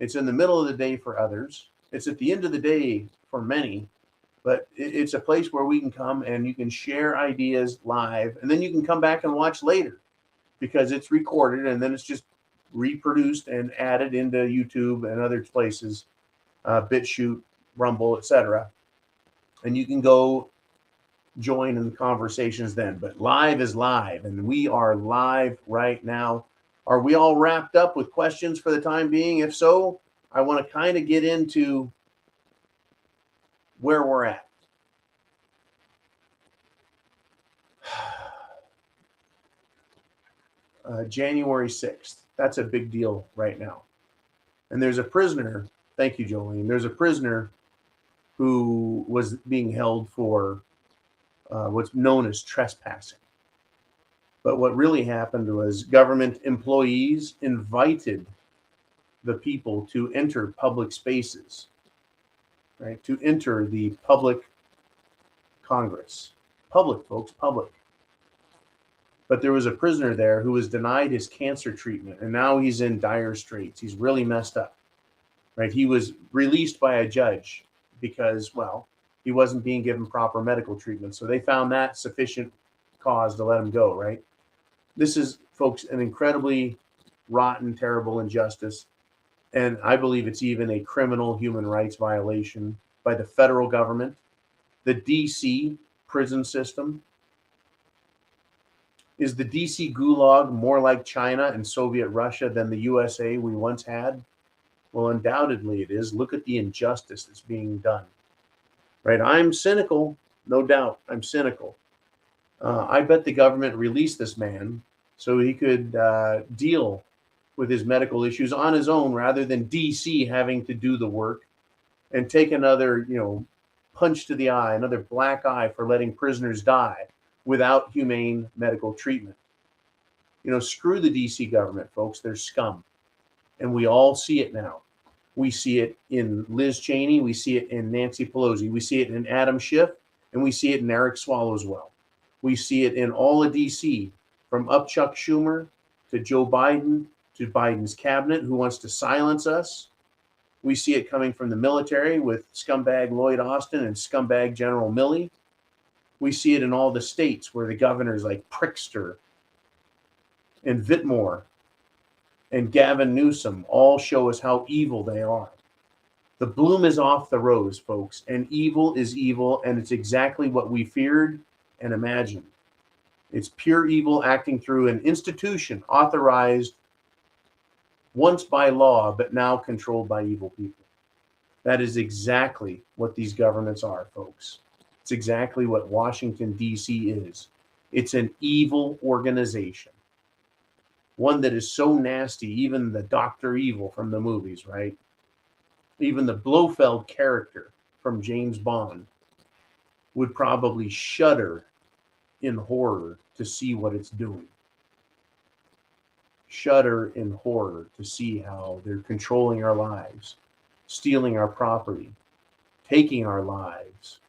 It's in the middle of the day for others. It's at the end of the day for many. But it's a place where we can come and you can share ideas live. And then you can come back and watch later because it's recorded and then it's just reproduced and added into YouTube and other places, BitChute, Rumble, etc. And you can go join in the conversations then. But live is live, and we are live right now. Are we all wrapped up with questions for the time being? If so, I want to kind of get into where we're at. January 6th. That's a big deal right now. And there's a prisoner. Thank you, Jolene. There's a prisoner who was being held for what's known as trespassing. But what really happened was government employees invited the people to enter public spaces, right? To enter the public Congress. Public, folks, public. But there was a prisoner there who was denied his cancer treatment, and now he's in dire straits. He's really messed up, right? He was released by a judge because, well, he wasn't being given proper medical treatment. So they found that sufficient cause to let him go, right? This is, folks, an incredibly rotten, terrible injustice. And I believe it's even a criminal human rights violation by the federal government, the DC prison system. Is the DC gulag more like China and Soviet Russia than the USA we once had? Well, undoubtedly it is. Look at the injustice that's being done. Right? I'm cynical, no doubt. I'm cynical. I bet the government released this man so he could deal with his medical issues on his own rather than DC having to do the work and take another, punch to the eye, another black eye for letting prisoners die without humane medical treatment. Screw the DC government, folks. They're scum. And we all see it now. We see it in Liz Cheney. We see it in Nancy Pelosi. We see it in Adam Schiff. And we see it in Eric Swallowswell. We see it in all of DC, from up Chuck Schumer to Joe Biden to Biden's cabinet who wants to silence us. We see it coming from the military with scumbag Lloyd Austin and scumbag General Milley. We see it in all the states where the governors like Prickster and Whitmore and Gavin Newsom all show us how evil they are. The bloom is off the rose, folks, and evil is evil, and it's exactly what we feared and imagined. It's pure evil acting through an institution authorized once by law, but now controlled by evil people. That is exactly what these governments are, folks. It's exactly what Washington, D.C. is. It's an evil organization. One that is so nasty, even the Dr. Evil from the movies, right? Even the Blofeld character from James Bond would probably shudder in horror to see what it's doing. Shudder in horror to see how they're controlling our lives, stealing our property, taking our lives,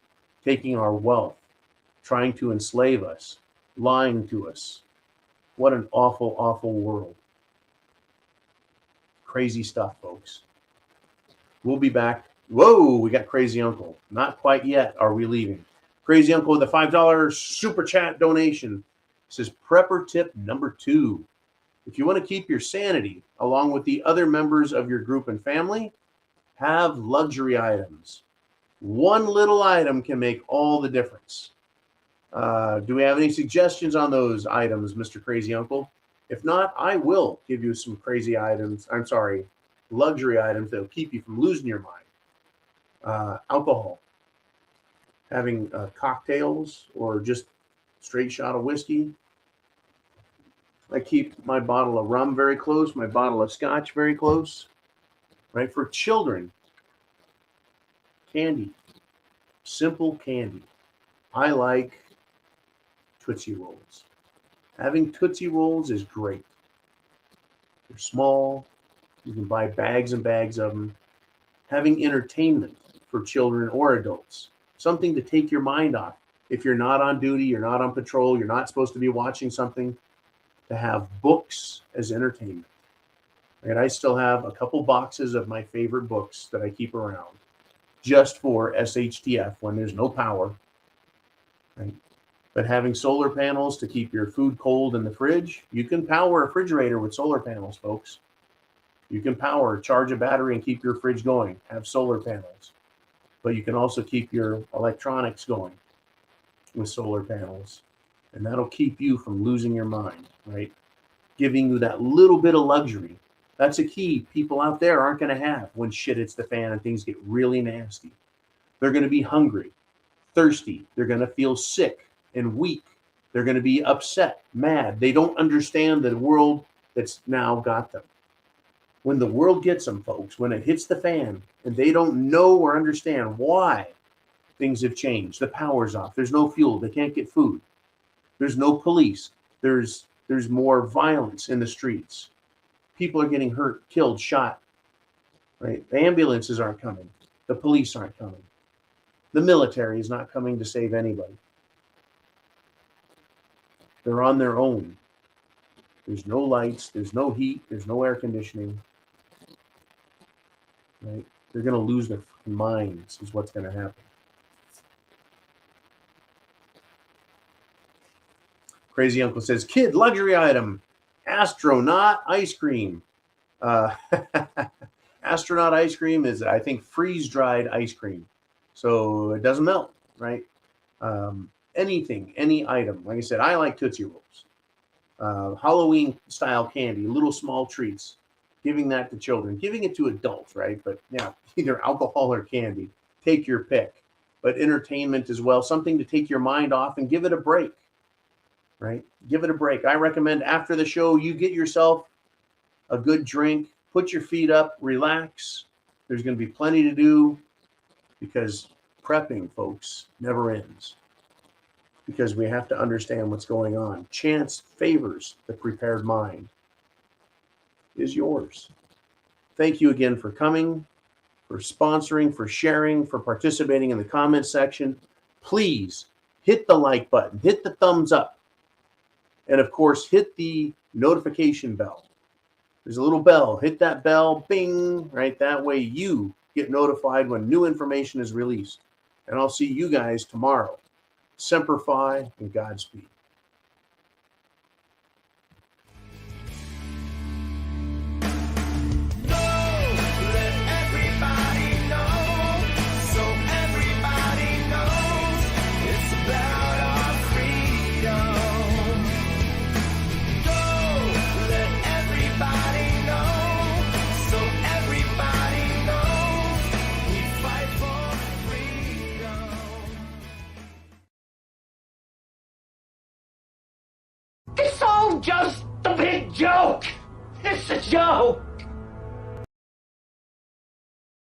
taking our wealth, trying to enslave us, lying to us. What an awful, awful world. Crazy stuff, folks. We'll be back. Whoa, we got Crazy Uncle. Not quite yet are we leaving. Crazy Uncle with a $5 super chat donation says prepper tip number 2. If you want to keep your sanity along with the other members of your group and family, have luxury items. One little item can make all the difference. Do we have any suggestions on those items, Mr. Crazy Uncle? If not, I will give you some crazy items. I'm sorry, luxury items that will keep you from losing your mind. Alcohol. Having cocktails or just straight shot of whiskey. I keep my bottle of rum very close, my bottle of scotch very close. Right? For children, candy. Simple candy. I like Tootsie Rolls. Having Tootsie Rolls is great. They're small. You can buy bags and bags of them. Having entertainment for children or adults. Something to take your mind off. If you're not on duty, you're not on patrol, you're not supposed to be watching something, to have books as entertainment. And I still have a couple boxes of my favorite books that I keep around just for SHTF when there's no power. Right? But having solar panels to keep your food cold in the fridge, you can power a refrigerator with solar panels, folks. You can charge a battery and keep your fridge going. Have solar panels. But you can also keep your electronics going with solar panels. And that'll keep you from losing your mind, right? Giving you that little bit of luxury. That's a key people out there aren't going to have when shit hits the fan and things get really nasty. They're going to be hungry, thirsty. They're going to feel sick and weak. They're going to be upset, mad. They don't understand the world that's now got them. When the world gets them, folks, when it hits the fan and they don't know or understand why things have changed, the power's off, there's no fuel, they can't get food, there's no police, there's more violence in the streets. People are getting hurt, killed, shot, right? The ambulances aren't coming. The police aren't coming. The military is not coming to save anybody. They're on their own. There's no lights, there's no heat, there's no air conditioning. Right? They're going to lose their minds is what's going to happen. Crazy Uncle says, kid luxury item, astronaut ice cream. Astronaut ice cream is, I think, freeze-dried ice cream. So it doesn't melt, right? Anything, any item. Like I said, I like Tootsie Rolls. Halloween-style candy, little small treats. Giving that to children. Giving it to adults, right? But yeah, either alcohol or candy. Take your pick. But entertainment as well. Something to take your mind off and give it a break. Right? Give it a break. I recommend after the show, you get yourself a good drink, put your feet up, relax. There's going to be plenty to do because prepping, folks, never ends. Because we have to understand what's going on. Chance favors the prepared mind. Is yours. Thank you again for coming, for sponsoring, for sharing, for participating in the comments section. Please hit the like button, hit the thumbs up. And of course, hit the notification bell. There's a little bell. Hit that bell, bing, right? That way you get notified when new information is released. And I'll see you guys tomorrow. Semper Fi and Godspeed. So everybody knows it's about our freedom. joke! It's a joke!